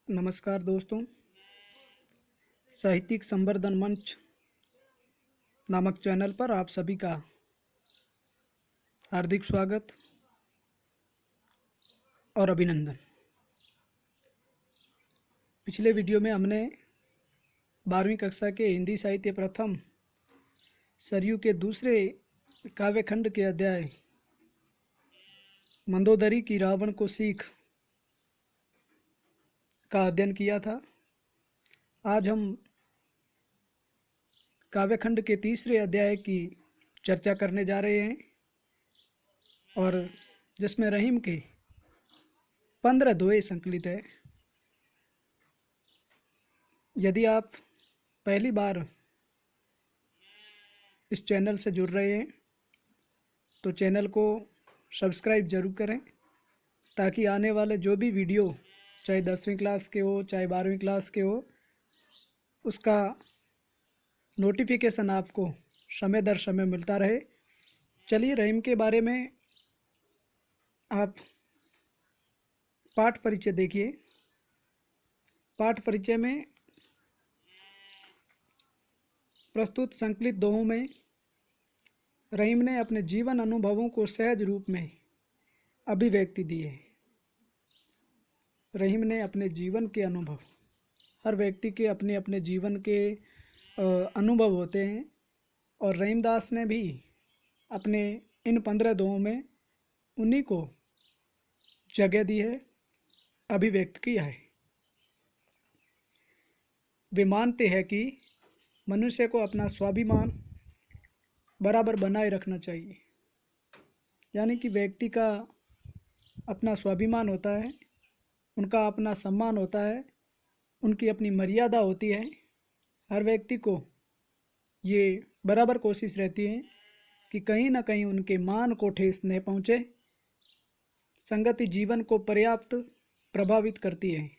नमस्कार दोस्तों। साहित्यिक संवर्धन मंच नामक चैनल पर आप सभी का हार्दिक स्वागत और अभिनंदन। पिछले वीडियो में हमने 12वीं कक्षा के हिंदी साहित्य प्रथम सरयू के दूसरे काव्यखंड के अध्याय मंदोदरी की रावण को सीख का अध्ययन किया था। आज हम काव्यखंड के तीसरे अध्याय की चर्चा करने जा रहे हैं और जिसमें रहीम के 15 दोहे संकलित है। यदि आप पहली बार इस चैनल से जुड़ रहे हैं तो चैनल को सब्सक्राइब ज़रूर करें ताकि आने वाले जो भी वीडियो चाहे 10वीं क्लास के हो चाहे 12वीं क्लास के हो उसका नोटिफिकेशन आपको समय दर समय मिलता रहे। चलिए रहीम के बारे में आप पाठ परिचय देखिए। पाठ परिचय में प्रस्तुत संकलित दोहों में रहीम ने अपने जीवन अनुभवों को सहज रूप में अभिव्यक्ति दी है। रहीम ने अपने जीवन के अनुभव, हर व्यक्ति के अपने अपने जीवन के अनुभव होते हैं और रहीमदास ने भी अपने इन 15 दोहों में उन्हीं को जगह दी है, अभिव्यक्त किया है। वे मानते हैं कि मनुष्य को अपना स्वाभिमान बराबर बनाए रखना चाहिए, यानी कि व्यक्ति का अपना स्वाभिमान होता है, उनका अपना सम्मान होता है, उनकी अपनी मर्यादा होती है। हर व्यक्ति को ये बराबर कोशिश रहती है कि कहीं ना कहीं उनके मान को ठेस न पहुँचे। संगति जीवन को पर्याप्त प्रभावित करती है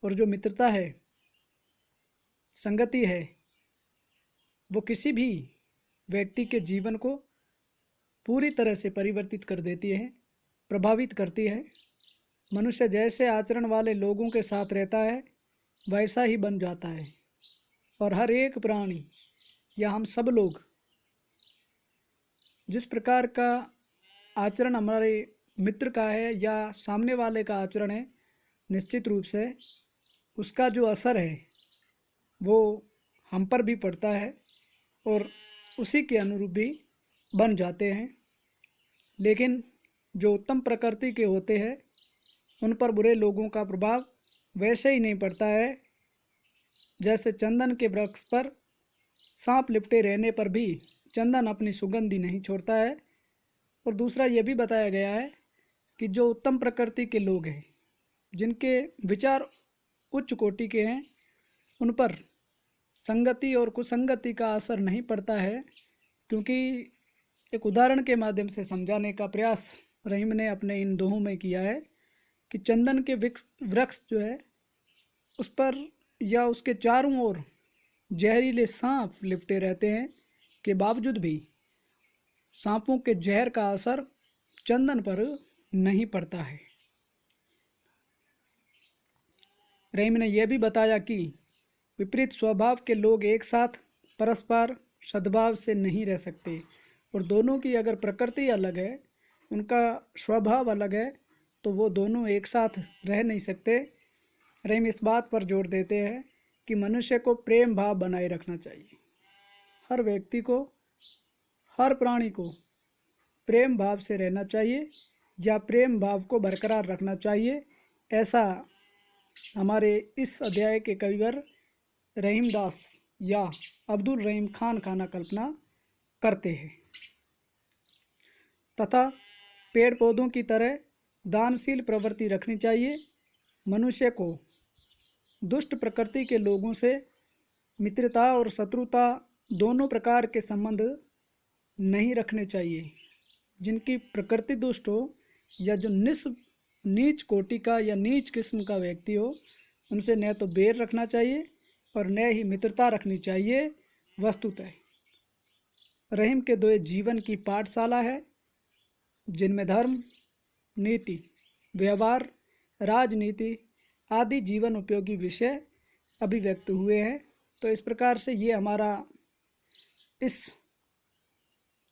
और जो मित्रता है, संगति है, वो किसी भी व्यक्ति के जीवन को पूरी तरह से परिवर्तित कर देती है, प्रभावित करती है। मनुष्य जैसे आचरण वाले लोगों के साथ रहता है वैसा ही बन जाता है और हर एक प्राणी या हम सब लोग जिस प्रकार का आचरण हमारे मित्र का है या सामने वाले का आचरण है, निश्चित रूप से उसका जो असर है वो हम पर भी पड़ता है और उसी के अनुरूप भी बन जाते हैं। लेकिन जो उत्तम प्रकृति के होते हैं उन पर बुरे लोगों का प्रभाव वैसे ही नहीं पड़ता है जैसे चंदन के वृक्ष पर सांप लिपटे रहने पर भी चंदन अपनी सुगंधी नहीं छोड़ता है। और दूसरा ये भी बताया गया है कि जो उत्तम प्रकृति के लोग हैं, जिनके विचार उच्च कोटि के हैं, उन पर संगति और कुसंगति का असर नहीं पड़ता है। क्योंकि एक उदाहरण के माध्यम से समझाने का प्रयास रहीम ने अपने इन दोहों में किया है कि चंदन के वृक्ष जो है उस पर या उसके चारों ओर जहरीले सांप लिपटे रहते हैं के बावजूद भी सांपों के जहर का असर चंदन पर नहीं पड़ता है। रहीम ने यह भी बताया कि विपरीत स्वभाव के लोग एक साथ परस्पर सद्भाव से नहीं रह सकते और दोनों की अगर प्रकृति अलग है, उनका स्वभाव अलग है, तो वो दोनों एक साथ रह नहीं सकते। रहीम इस बात पर जोर देते हैं कि मनुष्य को प्रेम भाव बनाए रखना चाहिए। हर व्यक्ति को, हर प्राणी को प्रेम भाव से रहना चाहिए या प्रेम भाव को बरकरार रखना चाहिए। ऐसा हमारे इस अध्याय के कविवर रहीमदास या अब्दुल रहीम खान खाना कल्पना करते हैं। तथा पेड़ पौधों की तरह दानशील प्रवृत्ति रखनी चाहिए। मनुष्य को दुष्ट प्रकृति के लोगों से मित्रता और शत्रुता दोनों प्रकार के संबंध नहीं रखने चाहिए। जिनकी प्रकृति दुष्ट हो या जो नीच कोटि का या नीच किस्म का व्यक्ति हो, उनसे न तो बैर रखना चाहिए और न ही मित्रता रखनी चाहिए। वस्तुतः रहीम के दोहे जीवन की पाठशाला है जिनमें धर्म, नीति, व्यवहार, राजनीति आदि जीवन उपयोगी विषय अभिव्यक्त हुए हैं। तो इस प्रकार से ये हमारा इस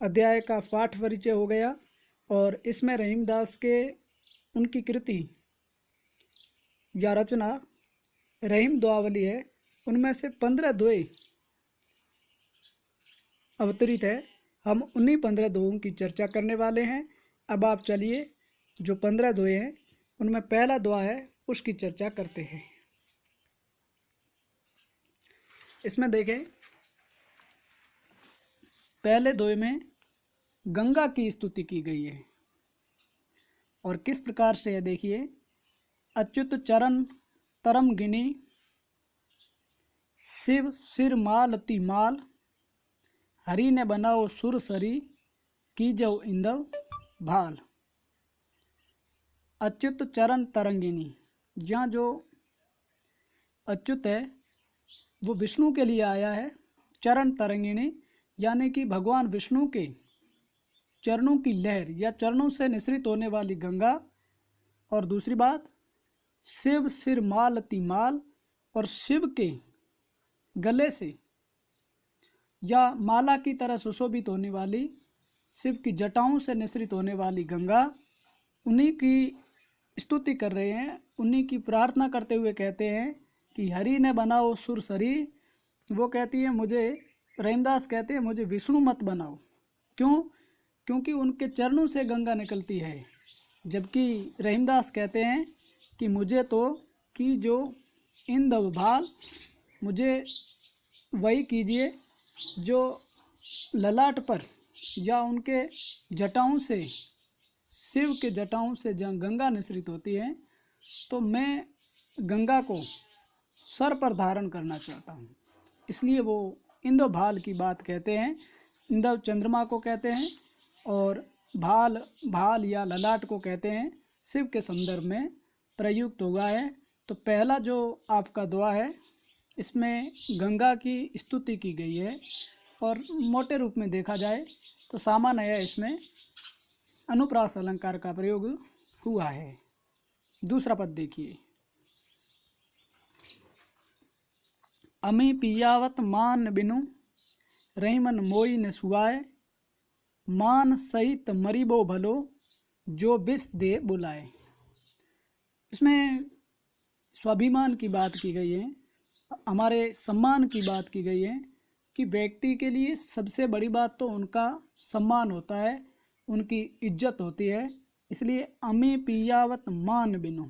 अध्याय का पाठ परिचय हो गया। और इसमें रहीमदास के उनकी कृति या रचना रहीम दुआवली है, उनमें से 15 दोहे अवतरित है। हम उन्हीं 15 दोहों की चर्चा करने वाले हैं। अब आप चलिए जो 15 दोहे हैं उनमें पहला दोहा है उसकी चर्चा करते हैं। इसमें देखें, पहले दोहे में गंगा की स्तुति की गई है और किस प्रकार से है देखिए। अच्युत चरण तरम गिनी, शिव सिर माल ति माल, हरि ने बनाओ सुर सरी, कीजो इंदव भाल। अच्युत चरण तरंगिनी, जहाँ जो अच्युत है वो विष्णु के लिए आया है। चरण तरंगिणी यानी कि भगवान विष्णु के चरणों की लहर या चरणों से निसृत होने वाली गंगा। और दूसरी बात, शिव सिर माल ति माल, और शिव के गले से या माला की तरह सुशोभित होने वाली शिव की जटाओं से निसृत होने वाली गंगा, उन्हीं की स्तुति कर रहे हैं, उन्हीं की प्रार्थना करते हुए कहते हैं कि हरि ने बनाओ सुर सरी। वो कहती है मुझे, रहीमदास कहते हैं मुझे विष्णु मत बनाओ। क्यों? क्योंकि उनके चरणों से गंगा निकलती है। जबकि रहीमदास कहते हैं कि मुझे तो की जो इंदव भाल, मुझे वही कीजिए जो ललाट पर या उनके जटाओं से, शिव के जटाओं से जहाँ गंगा निसृत होती है, तो मैं गंगा को सर पर धारण करना चाहता हूँ। इसलिए वो इंदव भाल की बात कहते हैं। इंदव चंद्रमा को कहते हैं और भाल या ललाट को कहते हैं। शिव के संदर्भ में प्रयुक्त हुआ है। तो पहला जो आपका दुआ है इसमें गंगा की स्तुति की गई है और मोटे रूप में देखा जाए तो सामान्य है, इसमें अनुप्रास अलंकार का प्रयोग हुआ है। दूसरा पद देखिए, अमी पियावत मान बिनु, रहीमन मोई न सुआए, मान सहित मरीबो भलो, जो बिस दे बुलाए। इसमें स्वाभिमान की बात की गई है, हमारे सम्मान की बात की गई है कि व्यक्ति के लिए सबसे बड़ी बात तो उनका सम्मान होता है, उनकी इज्जत होती है। इसलिए अमी पियावत मान बिनु,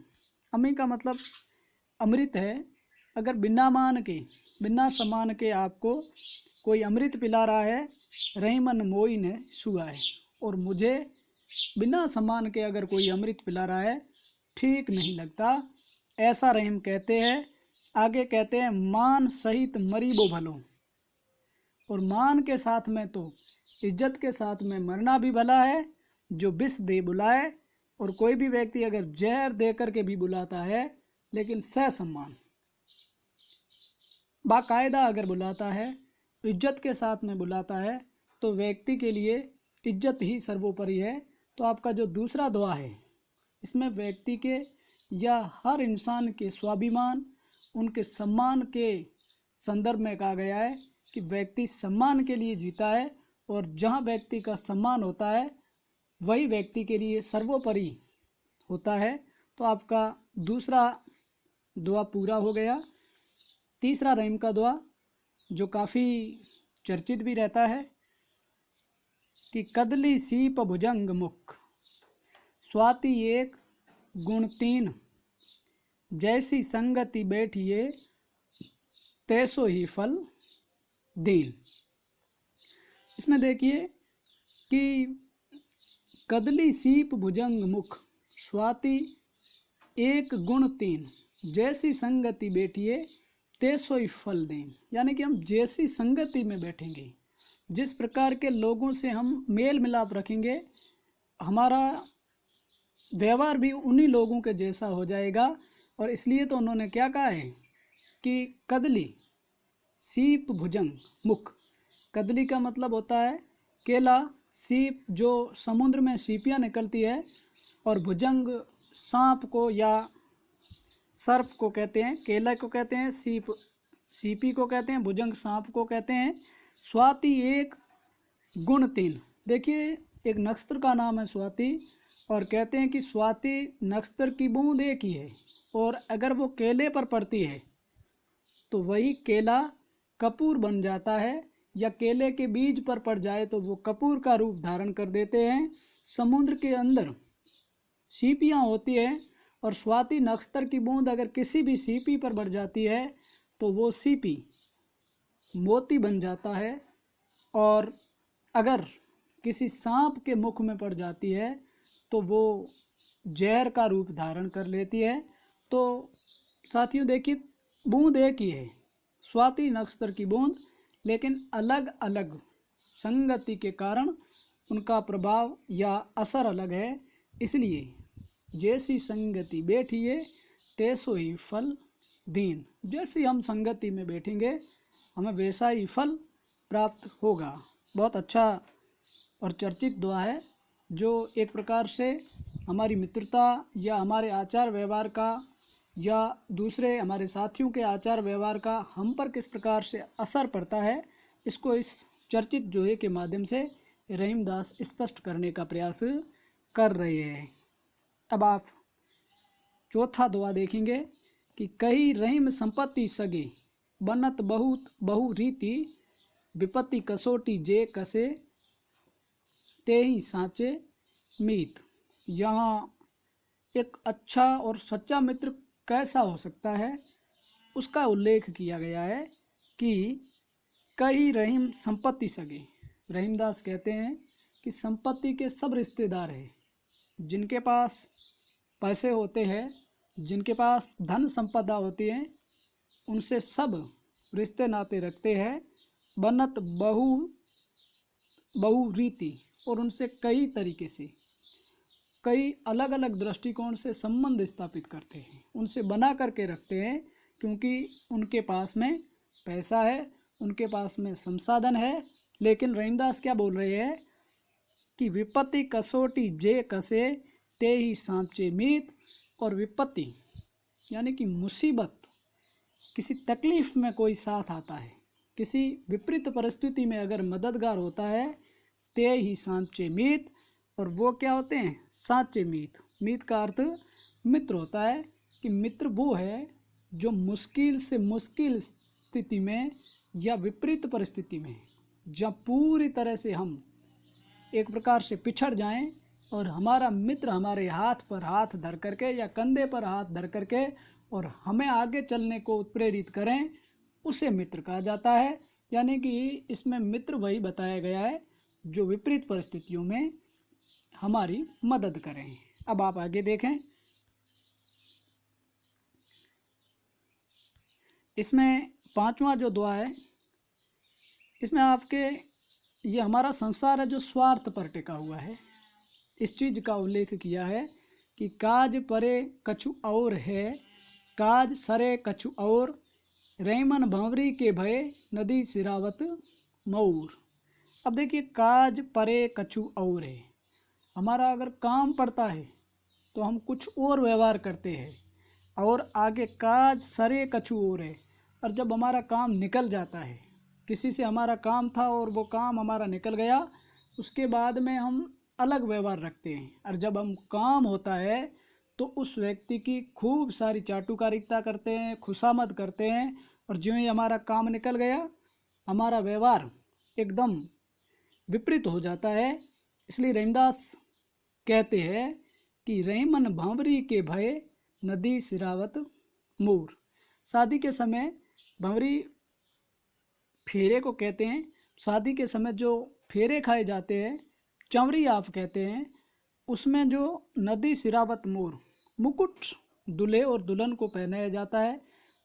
अमी का मतलब अमृत है। अगर बिना मान के, बिना सम्मान के आपको कोई अमृत पिला रहा है, रहीमन मोई ने सुआ है, और मुझे बिना सम्मान के अगर कोई अमृत पिला रहा है ठीक नहीं लगता, ऐसा रहीम कहते हैं। आगे कहते हैं मान सहित मरीबो भलो, और मान के साथ में तो इज्जत के साथ में मरना भी भला है, जो बिस दे बुलाए। और कोई भी व्यक्ति अगर जहर दे करके भी बुलाता है लेकिन ससम्मान बाकायदा अगर बुलाता है, इज्जत के साथ में बुलाता है, तो व्यक्ति के लिए इज्जत ही सर्वोपरि है। तो आपका जो दूसरा दुआ है इसमें व्यक्ति के या हर इंसान के स्वाभिमान, उनके सम्मान के संदर्भ में कहा गया है कि व्यक्ति सम्मान के लिए जीता है, और जहाँ व्यक्ति का सम्मान होता है वही व्यक्ति के लिए सर्वोपरि होता है। तो आपका दूसरा दुआ पूरा हो गया। तीसरा रहीम का दुआ जो काफ़ी चर्चित भी रहता है कि कदली सीप भुजंग मुख, स्वाति एक गुण तीन, जैसी संगति बैठिए तैसो ही फल दीन। इसमें देखिए कि कदली सीप भुजंग मुख, स्वाति एक गुण तीन, जैसी संगति बैठिए तैसो ही फल दें। यानी कि हम जैसी संगति में बैठेंगे, जिस प्रकार के लोगों से हम मेल मिलाप रखेंगे, हमारा व्यवहार भी उन्हीं लोगों के जैसा हो जाएगा। और इसलिए तो उन्होंने क्या कहा है कि कदली सीप भुजंग मुख। कदली का मतलब होता है केला, सीप जो समुद्र में सीपियाँ निकलती है, और भुजंग सांप को या सर्प को कहते हैं, केला को कहते हैं, सीपी को कहते हैं, भुजंग सांप को कहते हैं। स्वाति एक गुण तीन। देखिए एक नक्षत्र का नाम है स्वाति, और कहते हैं कि स्वाति नक्षत्र की बूंद एक ही है, और अगर वो केले पर पड़ती है तो वही केला कपूर बन जाता है, या केले के बीज पर पड़ जाए तो वो कपूर का रूप धारण कर देते हैं। समुद्र के अंदर सीपियाँ होती है, और स्वाति नक्षत्र की बूंद अगर किसी भी सीपी पर बढ़ जाती है तो वो सीपी मोती बन जाता है, और अगर किसी सांप के मुख में पड़ जाती है तो वो जहर का रूप धारण कर लेती है। तो साथियों देखिए, बूंद एक ही है, स्वाति नक्षत्र की बूंद, लेकिन अलग अलग संगति के कारण उनका प्रभाव या असर अलग है। इसलिए जैसी संगति बैठिए तैसो ही फल दीन। जैसी हम संगति में बैठेंगे हमें वैसा ही फल प्राप्त होगा। बहुत अच्छा और चर्चित दुआ है, जो एक प्रकार से हमारी मित्रता या हमारे आचार व्यवहार का या दूसरे हमारे साथियों के आचार व्यवहार का हम पर किस प्रकार से असर पड़ता है, इसको इस चर्चित दोहे के माध्यम से रहीमदास स्पष्ट करने का प्रयास कर रहे हैं। अब आप चौथा दुआ देखेंगे कि कही रहीम संपत्ति सगे, बनत बहुत बहु रीति, विपत्ति कसोटी जे कसे, ते ही साँचे मीत। यहाँ एक अच्छा और सच्चा मित्र कैसा हो सकता है उसका उल्लेख किया गया है कि कई रहीम संपत्ति सगे। रहीमदास कहते हैं कि संपत्ति के सब रिश्तेदार हैं, जिनके पास पैसे होते हैं, जिनके पास धन संपदा होती है, उनसे सब रिश्ते नाते रखते हैं। बनत बहु रीति, और उनसे कई तरीके से कई अलग अलग दृष्टिकोण से संबंध स्थापित करते हैं, उनसे बना करके रखते हैं, क्योंकि उनके पास में पैसा है, उनके पास में संसाधन है। लेकिन रहीमदास क्या बोल रहे हैं कि विपत्ति कसोटी जे कसे, ते ही सांचे मीत। और विपत्ति यानी कि मुसीबत, किसी तकलीफ़ में कोई साथ आता है, किसी विपरीत परिस्थिति में अगर मददगार होता है, ते ही सांचे मीत। और वो क्या होते हैं? सांचे मीत। मीत का अर्थ मित्र होता है, कि मित्र वो है जो मुश्किल से मुश्किल स्थिति में या विपरीत परिस्थिति में, जब पूरी तरह से हम एक प्रकार से पिछड़ जाएं और हमारा मित्र हमारे हाथ पर हाथ धर करके या कंधे पर हाथ धर करके और हमें आगे चलने को प्रेरित करें, उसे मित्र कहा जाता है। यानी कि इसमें मित्र वही बताया गया है जो विपरीत परिस्थितियों में हमारी मदद करें। अब आप आगे देखें, इसमें पांचवा जो दुआ है, इसमें आपके ये हमारा संसार है जो स्वार्थ पर टिका हुआ है, इस चीज़ का उल्लेख किया है कि काज परे कछु और है, काज सरे कछु और, रैमन भंवरी के भय नदी सिरावत मऊर। अब देखिए, काज परे कछु और है, हमारा अगर काम पड़ता है तो हम कुछ और व्यवहार करते हैं, और आगे काज सरे कछु और है, और जब हमारा काम निकल जाता है, किसी से हमारा काम था और वो काम हमारा निकल गया, उसके बाद में हम अलग व्यवहार रखते हैं, और जब हम काम होता है तो उस व्यक्ति की खूब सारी चाटुकारिता करते हैं, खुशामद करते हैं, और ज्यों ही हमारा काम निकल गया हमारा व्यवहार एकदम विपरीत हो जाता है। इसलिए रहीमदास कहते हैं कि रैमन भंवरी के भय नदी सिरावत मूर। शादी के समय भंवरी फेरे को कहते हैं, शादी के समय जो फेरे खाए जाते हैं, चंवरी आप कहते हैं, उसमें जो नदी सिरावत मोर मुकुट दूल्हे और दुल्हन को पहनाया जाता है,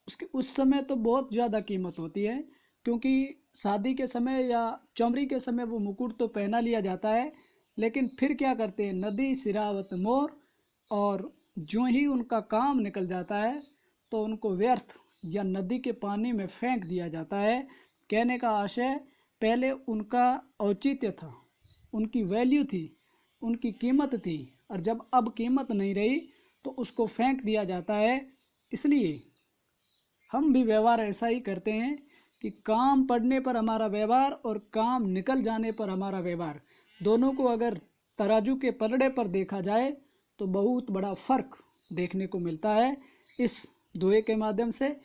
उसकी उस समय तो बहुत ज़्यादा कीमत होती है, क्योंकि शादी के समय या चंवरी के समय वो मुकुट तो पहना लिया जाता है, लेकिन फिर क्या करते हैं, नदी सिरावत मोर, और जो ही उनका काम निकल जाता है तो उनको व्यर्थ या नदी के पानी में फेंक दिया जाता है। कहने का आशय, पहले उनका औचित्य था, उनकी वैल्यू थी, उनकी कीमत थी, और जब अब कीमत नहीं रही तो उसको फेंक दिया जाता है। इसलिए हम भी व्यवहार ऐसा ही करते हैं कि काम पड़ने पर हमारा व्यवहार और काम निकल जाने पर हमारा व्यवहार, दोनों को अगर तराजू के पलड़े पर देखा जाए तो बहुत बड़ा फर्क देखने को मिलता है। इस दोहे के माध्यम से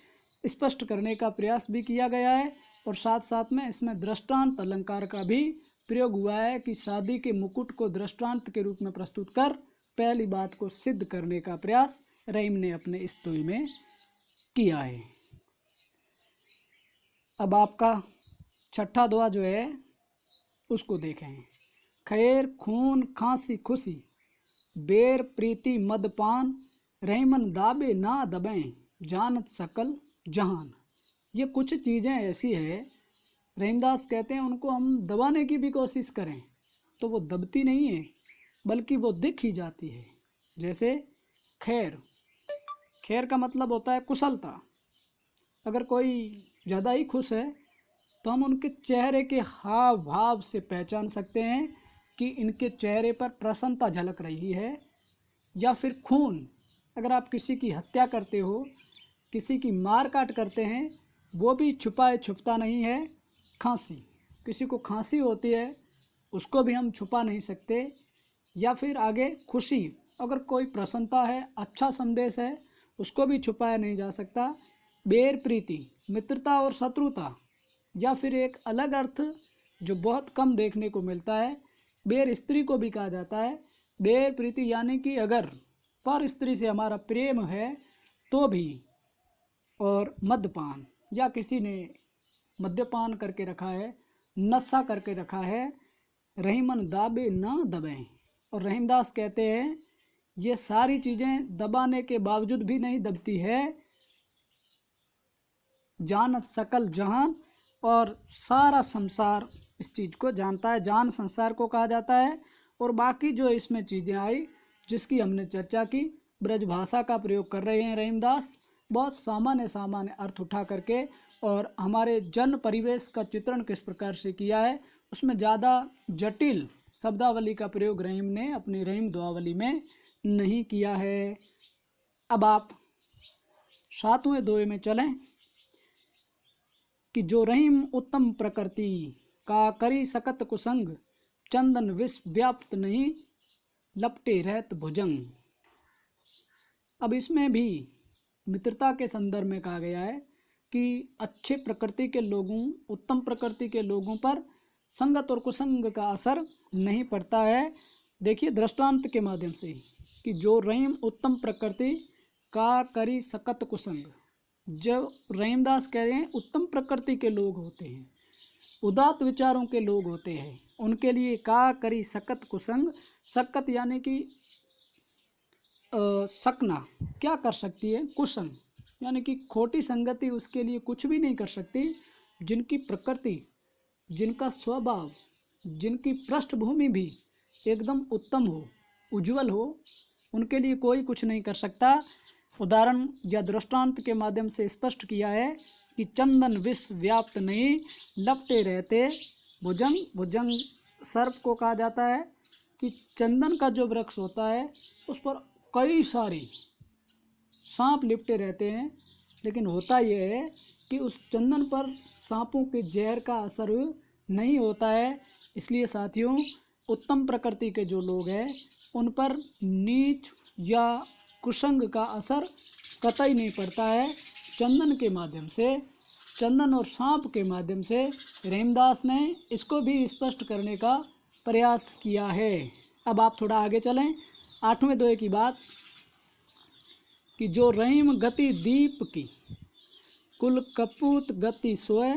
स्पष्ट करने का प्रयास भी किया गया है और साथ साथ में इसमें दृष्टांत अलंकार का भी प्रयोग हुआ है कि शादी के मुकुट को दृष्टांत के रूप में प्रस्तुत कर पहली बात को सिद्ध करने का प्रयास रहीम ने अपने इस दोहे में किया है। अब आपका छठा दोहा जो है उसको देखें। खैर खून खांसी खुशी, बेर प्रीति मदपान, रहीमन दाबे ना दबें, जानत सकल जहान। ये कुछ चीज़ें ऐसी है, रहीमदास कहते हैं उनको हम दबाने की भी कोशिश करें तो वो दबती नहीं है बल्कि वो दिख ही जाती है। जैसे खैर, खैर का मतलब होता है कुशलता। अगर कोई ज़्यादा ही खुश है तो हम उनके चेहरे के हाव भाव से पहचान सकते हैं कि इनके चेहरे पर प्रसन्नता झलक रही है। या फिर खून, अगर आप किसी की हत्या करते हो, किसी की मार काट करते हैं, वो भी छुपाए छुपता नहीं है। खांसी, किसी को खांसी होती है उसको भी हम छुपा नहीं सकते। या फिर आगे खुशी, अगर कोई प्रसन्नता है, अच्छा संदेश है, उसको भी छुपाया नहीं जा सकता। बेर प्रीति, मित्रता और शत्रुता, या फिर एक अलग अर्थ जो बहुत कम देखने को मिलता है, बेर स्त्री को भी कहा जाता है। बेर प्रीति यानी कि अगर पर स्त्री से हमारा प्रेम है तो भी। और मद्यपान, या किसी ने मद्यपान करके रखा है, नशा करके रखा है, रहीमन दाबे ना दबें। और रहीमदास कहते हैं ये सारी चीज़ें दबाने के बावजूद भी नहीं दबती है। जानत सकल जहान, और सारा संसार इस चीज़ को जानता है। जान संसार को कहा जाता है। और बाकी जो इसमें चीज़ें आई जिसकी हमने चर्चा की, ब्रज भाषा का प्रयोग कर रहे हैं रहीमदास, बहुत सामान्य सामान्य अर्थ उठा करके, और हमारे जन परिवेश का चित्रण किस प्रकार से किया है उसमें ज़्यादा जटिल शब्दावली का प्रयोग रहीम ने अपनी रहीम दुआवली में नहीं किया है। अब आप सातवें दोहे में चलें कि जो रहीम उत्तम प्रकृति का करी सकत कुसंग, चंदन विष व्याप्त नहीं, लपटे रहत भुजंग। अब इसमें भी मित्रता के संदर्भ में कहा गया है कि अच्छे प्रकृति के लोगों, उत्तम प्रकृति के लोगों पर संगत और कुसंग का असर नहीं पड़ता है। देखिए दृष्टांत के माध्यम से कि जो रहीम उत्तम प्रकृति का करी सकत कुसंग, जब रहीमदास कह रहे हैं उत्तम प्रकृति के लोग होते हैं, उदात्त विचारों के लोग होते हैं, उनके लिए का करी सकत कुसंग। सकत यानी कि सकना क्या कर सकती है, कुसंग यानी कि खोटी संगति उसके लिए कुछ भी नहीं कर सकती। जिनकी प्रकृति, जिनका स्वभाव, जिनकी पृष्ठभूमि भी एकदम उत्तम हो, उज्जवल हो, उनके लिए कोई कुछ नहीं कर सकता। उदाहरण या दृष्टांत के माध्यम से स्पष्ट किया है कि चंदन विष व्याप्त नहीं, लपटे रहते भुजंग। भुजंग सर्प को कहा जाता है कि चंदन का जो वृक्ष होता है उस पर कई सारे सांप लिपटे रहते हैं, लेकिन होता यह है कि उस चंदन पर सांपों के जहर का असर नहीं होता है। इसलिए साथियों, उत्तम प्रकृति के जो लोग हैं उन पर नीच या कुसंग का असर कतई नहीं पड़ता है। चंदन के माध्यम से, चंदन और सांप के माध्यम से रहीमदास ने इसको भी स्पष्ट करने का प्रयास किया है। अब आप थोड़ा आगे चलें, आठवें दोहे की बात कि जो रहीम गति दीप की, कुल कपूत गति सोए,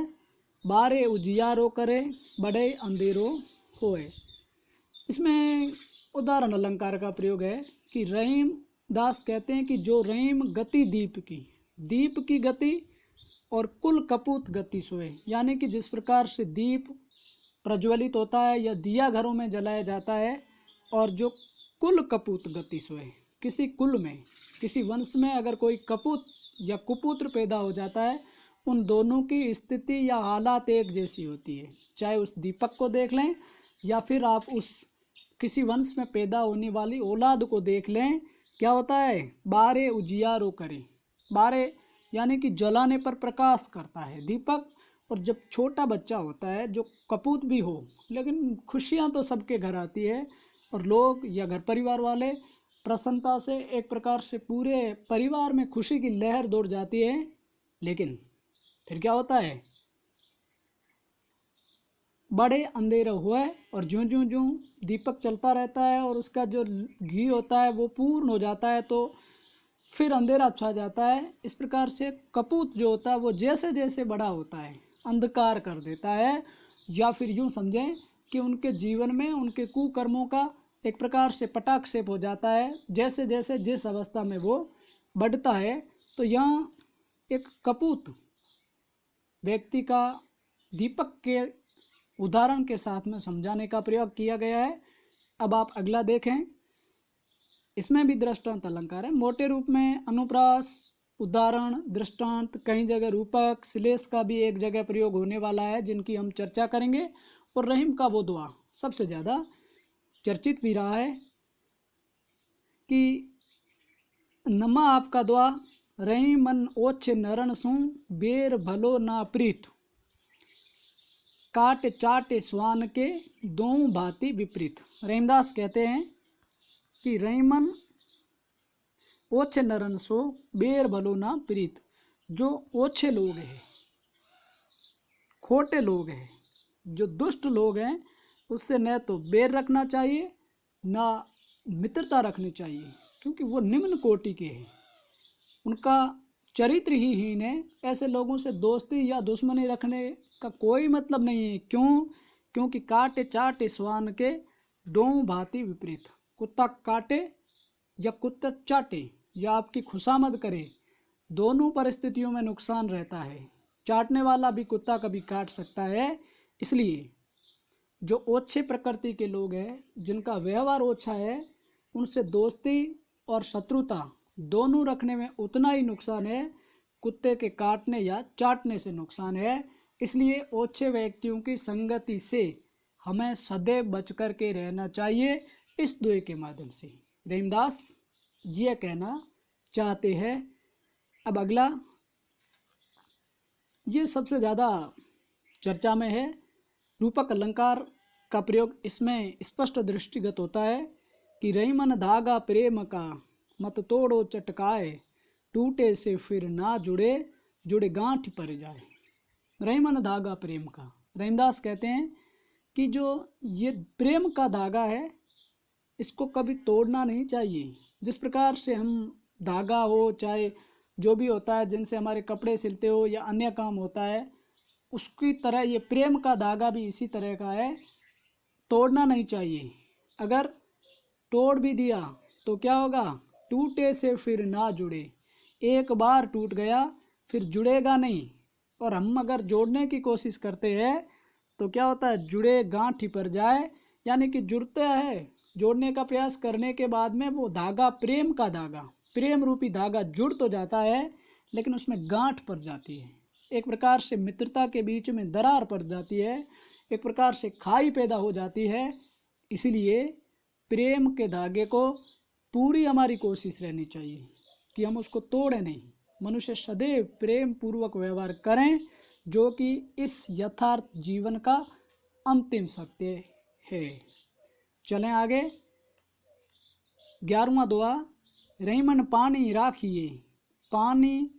बारे उजियारो करे, बड़े अंधेरो होए। इसमें उदाहरण अलंकार का प्रयोग है कि रहीम दास कहते हैं कि जो रहीम गति दीप की गति और कुल कपूत गति सोए, यानी कि जिस प्रकार से दीप प्रज्वलित होता है या दिया घरों में जलाया जाता है, और जो कुल कपूत गति सोए, किसी कुल में, किसी वंश में अगर कोई कपूत या कुपुत्र पैदा हो जाता है, उन दोनों की स्थिति या हालात एक जैसी होती है। चाहे उस दीपक को देख लें या फिर आप उस किसी वंश में पैदा होने वाली औलाद को देख लें, क्या होता है, बारे उजियारो करे, बारे यानी कि जलाने पर प्रकाश करता है दीपक। और जब छोटा बच्चा होता है जो कपूत भी हो, लेकिन खुशियाँ तो सबके घर आती है और लोग या घर परिवार वाले प्रसन्नता से एक प्रकार से पूरे परिवार में खुशी की लहर दौड़ जाती है। लेकिन फिर क्या होता है, बड़े अंधेरा हुआ है और ज्यों ज्यों ज्यों दीपक चलता रहता है और उसका जो घी होता है वो पूर्ण हो जाता है, तो फिर अंधेरा छा जाता है। इस प्रकार से कपूत जो होता है वो जैसे जैसे बड़ा होता है अंधकार कर देता है, या फिर यूँ समझें कि उनके जीवन में उनके कुकर्मों का एक प्रकार से पटाक्षेप हो जाता है जैसे जैसे जिस अवस्था में वो बढ़ता है। तो यहाँ एक कपूत व्यक्ति का दीपक के उदाहरण के साथ में समझाने का प्रयोग किया गया है। अब आप अगला देखें, इसमें भी दृष्टांत अलंकार है। मोटे रूप में अनुप्रास, उदाहरण, दृष्टांत, कई जगह रूपक, श्लेष का भी एक जगह प्रयोग होने वाला है जिनकी हम चर्चा करेंगे। और रहीम का वो दुआ सबसे ज़्यादा चर्चित भी रहा है कि नमा आपका दुआ रहीम मन ओछ नरण सू बेर भलो ना प्रीत काट चाटे स्वान के दो भांति विपरीत। रहीमदास कहते हैं कि रहीमन ओछे नरन सो बेर भलो ना प्रीत। जो ओछे लोग हैं, खोटे लोग हैं, जो दुष्ट लोग हैं, उससे न तो बेर रखना चाहिए ना मित्रता रखनी चाहिए, क्योंकि वो निम्न कोटि के हैं, उनका चरित्र ही हीन है। ऐसे लोगों से दोस्ती या दुश्मनी रखने का कोई मतलब नहीं है। क्यों? क्योंकि काटे चाटे स्वान के दो भांति विपरीत। कुत्ता काटे या कुत्ता चाटे या आपकी खुशामद करे, दोनों परिस्थितियों में नुकसान रहता है। चाटने वाला भी कुत्ता कभी काट सकता है। इसलिए जो ओछे प्रकृति के लोग हैं, जिनका व्यवहार ओछा है, उनसे दोस्ती और शत्रुता दोनों रखने में उतना ही नुकसान है, कुत्ते के काटने या चाटने से नुकसान है। इसलिए ओछे व्यक्तियों की संगति से हमें सदैव बच कर के रहना चाहिए। इस दुए के माध्यम से रहीमदास ये कहना चाहते हैं। अब अगला, ये सबसे ज़्यादा चर्चा में है, रूपक अलंकार का प्रयोग इसमें स्पष्ट दृष्टिगत होता है कि रहीमन धागा प्रेम का मत तोड़ो चटकाए टूटे से फिर ना जुड़े जुड़े गांठ पर जाए। रहीमन धागा प्रेम का, रहीमदास कहते हैं कि जो ये प्रेम का धागा है इसको कभी तोड़ना नहीं चाहिए। जिस प्रकार से हम धागा हो चाहे जो भी होता है जिनसे हमारे कपड़े सिलते हो या अन्य काम होता है, उसकी तरह ये प्रेम का धागा भी इसी तरह का है, तोड़ना नहीं चाहिए। अगर तोड़ भी दिया तो क्या होगा, टूटे से फिर ना जुड़े, एक बार टूट गया फिर जुड़ेगा नहीं। और हम अगर जोड़ने की कोशिश करते हैं तो क्या होता है, जुड़े गांठ ही पर जाए, यानी कि जुड़ता है, जोड़ने का प्रयास करने के बाद में वो धागा, प्रेम का धागा, प्रेम रूपी धागा जुड़ तो जाता है लेकिन उसमें गांठ पड़ जाती है। एक प्रकार से मित्रता के बीच में दरार पड़ जाती है, एक प्रकार से खाई पैदा हो जाती है। इसलिए प्रेम के धागे को पूरी हमारी कोशिश रहनी चाहिए कि हम उसको तोड़ें नहीं। मनुष्य सदैव प्रेम पूर्वक व्यवहार करें, जो कि इस यथार्थ जीवन का अंतिम सत्य है। चलें आगे। 11वां दुआ, रहीमन पानी राखिए पानी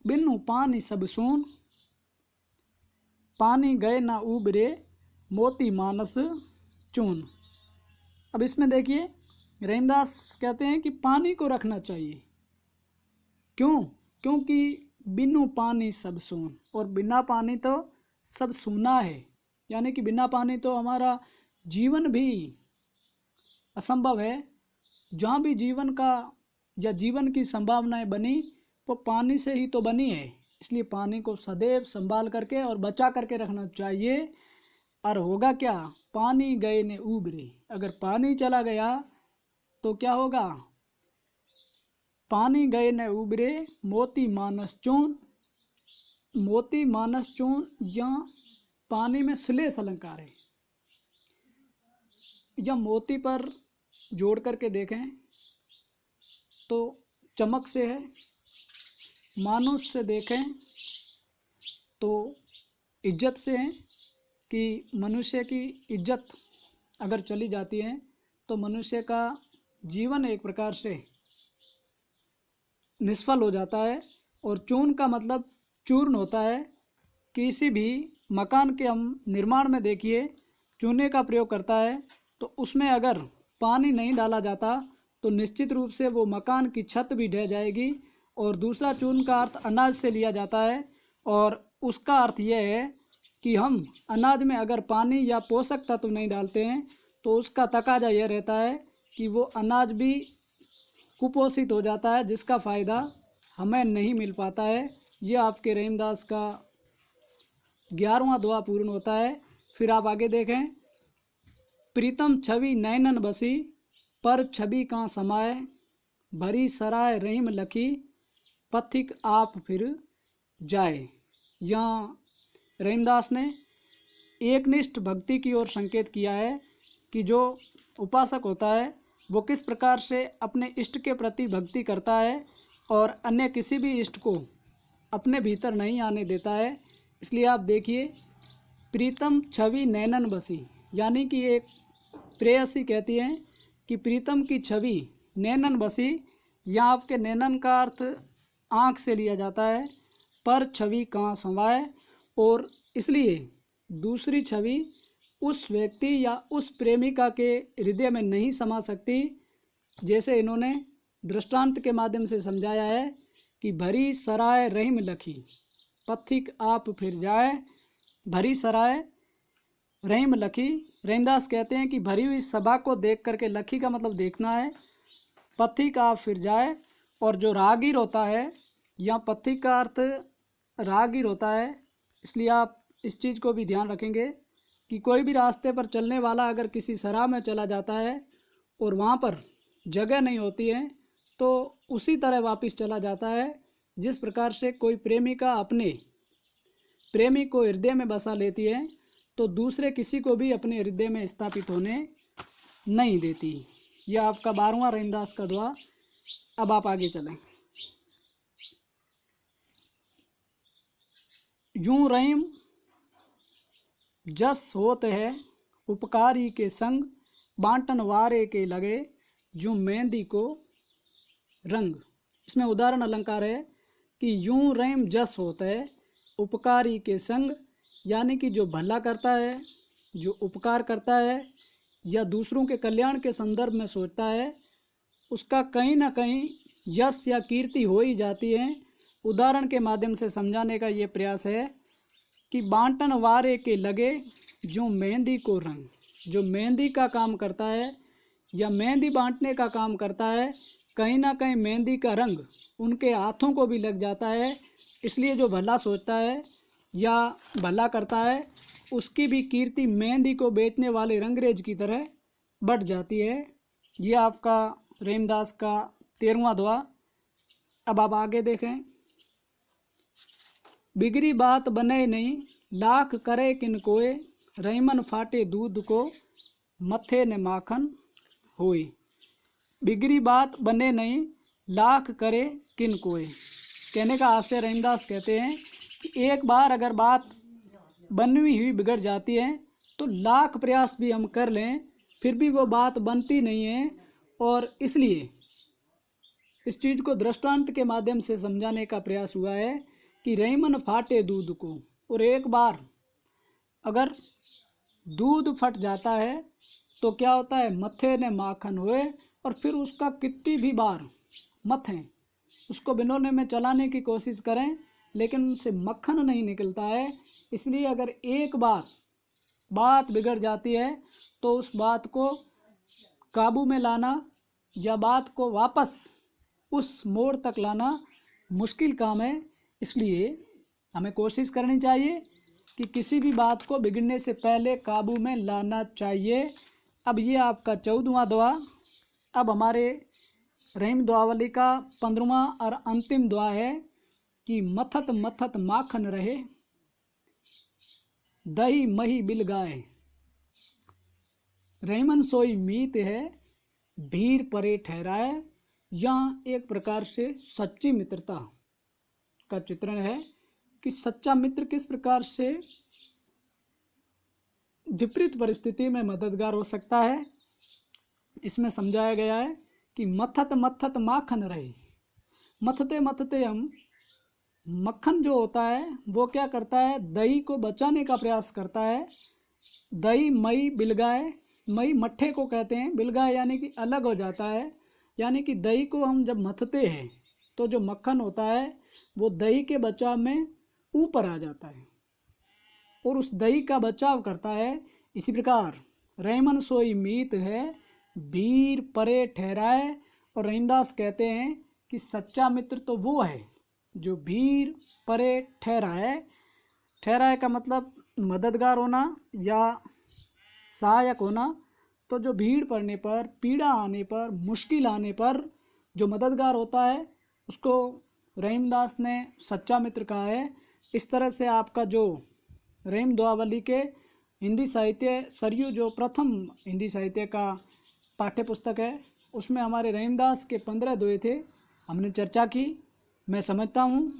बिनु पानी सब सून पानी गए ना उबरे मोती मानस चून। अब इसमें देखिए रहीमदास कहते हैं कि पानी को रखना चाहिए। क्यों? क्योंकि बिनु पानी सब सून, और बिना पानी तो सब सूना है, यानी कि बिना पानी तो हमारा जीवन भी असंभव है। जहाँ भी जीवन का या जीवन की संभावनाएं बनी तो पानी से ही तो बनी है। इसलिए पानी को सदैव संभाल करके और बचा करके रखना चाहिए। और होगा क्या, पानी गए ने उबरे, अगर पानी चला गया तो क्या होगा, पानी गए न उबरे मोती मानस चून। मोती मानस चून या पानी में श्लेष अलंकार है, या मोती पर जोड़ करके देखें तो चमक से है, मानुष से देखें तो इज्जत से हैं कि मनुष्य की इज्जत अगर चली जाती है तो मनुष्य का जीवन एक प्रकार से निष्फल हो जाता है। और चूर्ण का मतलब चूर्ण होता है। किसी भी मकान के हम निर्माण में देखिए चूने का प्रयोग करता है, तो उसमें अगर पानी नहीं डाला जाता तो निश्चित रूप से वो मकान की छत भी ढह जाएगी। और दूसरा चूर्ण का अर्थ अनाज से लिया जाता है, और उसका अर्थ यह है कि हम अनाज में अगर पानी या पोषक तत्व नहीं डालते हैं तो उसका तकाजा यह रहता है कि वो अनाज भी कुपोषित हो जाता है, जिसका फ़ायदा हमें नहीं मिल पाता है। ये आपके रहीमदास का 11वां दुआ पूर्ण होता है। फिर आप आगे देखें, प्रीतम छवि नैनन बसी, पर छवि कहाँ समाए, भरी सराय रहीम लखी, पथिक आप फिर जाए। यहाँ रहीमदास ने एकनिष्ठ भक्ति की ओर संकेत किया है कि जो उपासक होता है वो किस प्रकार से अपने इष्ट के प्रति भक्ति करता है और अन्य किसी भी इष्ट को अपने भीतर नहीं आने देता है। इसलिए आप देखिए, प्रीतम छवि नैनन बसी, यानी कि एक प्रेयसी कहती हैं कि प्रीतम की छवि नैनन बसी। यहाँ आपके नैनन का अर्थ आँख से लिया जाता है, पर छवि कहाँ समाए, और इसलिए दूसरी छवि उस व्यक्ति या उस प्रेमिका के हृदय में नहीं समा सकती। जैसे इन्होंने दृष्टांत के माध्यम से समझाया है कि भरी सराय रहीम लखी, पथिक आप फिर जाए। भरी सराय रहीम लखी, रहीमदास कहते हैं कि भरी हुई सभा को देख करके, लखी का मतलब देखना है, पथिक आप फिर जाए। और जो राहगीर होता है, यहाँ पथिक का अर्थ राहगीर होता है। इसलिए आप इस चीज़ को भी ध्यान रखेंगे कि कोई भी रास्ते पर चलने वाला अगर किसी सराह में चला जाता है और वहाँ पर जगह नहीं होती है तो उसी तरह वापस चला जाता है। जिस प्रकार से कोई प्रेमिका अपने प्रेमी को हृदय में बसा लेती है तो दूसरे किसी को भी अपने हृदय में स्थापित होने नहीं देती। यह आपका 12वां रहीमदास का दुआ। अब आप आगे चलें। यूं रहीम जस होत है, उपकारी के संग, बांटन वारे के लगे, जो मेहंदी को रंग। इसमें उदाहरण अलंकार है कि यूं रहीम जस होता है, उपकारी के संग, यानी कि जो भला करता है, जो उपकार करता है या दूसरों के कल्याण के संदर्भ में सोचता है, उसका कहीं ना कहीं यश या कीर्ति हो ही जाती है। उदाहरण के माध्यम से समझाने का ये प्रयास है कि बांटन वारे के लगे, जो मेहंदी को रंग। जो मेहंदी का काम करता है या मेहंदी बांटने का काम करता है, कहीं ना कहीं मेहंदी का रंग उनके हाथों को भी लग जाता है। इसलिए जो भला सोचता है या भला करता है, उसकी भी कीर्ति मेहंदी को बेचने वाले रंगरेज की तरह बढ़ जाती है। ये आपका रहीमदास का 13वां दुआ। अब आप आगे देखें, बिगड़ी बात बने नहीं, लाख करे किन कोय, रहीमन फाटे दूध को, मथे ने माखन होए। बिगड़ी बात बने नहीं, लाख करे किन कोय। कहने का आशय रहीमदास कहते हैं कि एक बार अगर बात बनी हुई बिगड़ जाती है तो लाख प्रयास भी हम कर लें फिर भी वो बात बनती नहीं है। और इसलिए इस चीज़ को दृष्टांत के माध्यम से समझाने का प्रयास हुआ है कि रहीमन फाटे दूध को। और एक बार अगर दूध फट जाता है तो क्या होता है, मथे ने माखन हुए। और फिर उसका कितनी भी बार मथें, उसको भिगोने में चलाने की कोशिश करें लेकिन उनसे मक्खन नहीं निकलता है। इसलिए अगर एक बार बात बिगड़ जाती है तो उस बात को काबू में लाना या बात को वापस उस मोड़ तक लाना मुश्किल काम है। इसलिए हमें कोशिश करनी चाहिए कि किसी भी बात को बिगड़ने से पहले काबू में लाना चाहिए। अब ये आपका 14वां दुआ। अब हमारे रहीम दुआवली का 15वां और अंतिम दुआ है कि मथत मथत माखन रहे, दही मही बिल गाए, रहीमन सोई मीत है, भीर परे ठहराए। यहाँ एक प्रकार से सच्ची मित्रता का चित्रण है कि सच्चा मित्र किस प्रकार से विपरीत परिस्थिति में मददगार हो सकता है। इसमें समझाया गया है कि मथत मथत माखन रहे, मथते मथते हम मक्खन जो होता है वो क्या करता है, दही को बचाने का प्रयास करता है। दही मई बिलगाए, मई मट्ठे को कहते हैं, बिलगाए यानी कि अलग हो जाता है। यानी कि दही को हम जब मथते हैं तो जो मक्खन होता है वो दही के बचाव में ऊपर आ जाता है और उस दही का बचाव करता है। इसी प्रकार रैमन सोई मीत है, भीर परे ठहराए। और रहीमदास कहते हैं कि सच्चा मित्र तो वो है जो भीर परे ठहराए। ठहराए का मतलब मददगार होना या सहायक होना। तो जो भीड़ पड़ने पर, पीड़ा आने पर, मुश्किल आने पर जो मददगार होता है उसको रहीमदास ने सच्चा मित्र कहा है। इस तरह से आपका जो रहीम दुआवली के हिंदी साहित्य सरयू जो प्रथम हिंदी साहित्य का पाठ्य पुस्तक है उसमें हमारे रहीमदास के 15 दोहे थे, हमने चर्चा की। मैं समझता हूँ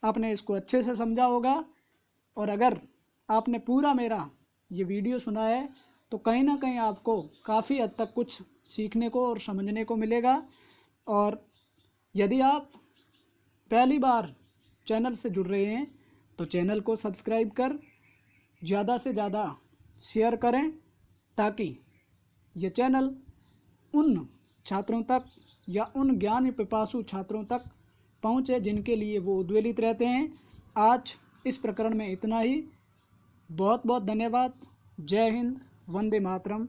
आपने इसको अच्छे से समझा होगा और अगर आपने पूरा मेरा ये वीडियो सुना है तो कहीं ना कहीं आपको काफ़ी हद तक कुछ सीखने को और समझने को मिलेगा। और यदि आप पहली बार चैनल से जुड़ रहे हैं तो चैनल को सब्सक्राइब कर ज़्यादा से ज़्यादा शेयर करें ताकि ये चैनल उन छात्रों तक या उन ज्ञान पिपासु छात्रों तक पहुँचे जिनके लिए वो उद्वेलित रहते हैं। आज इस प्रकरण में इतना ही। बहुत बहुत धन्यवाद। जय हिंद, वंदे मातरम।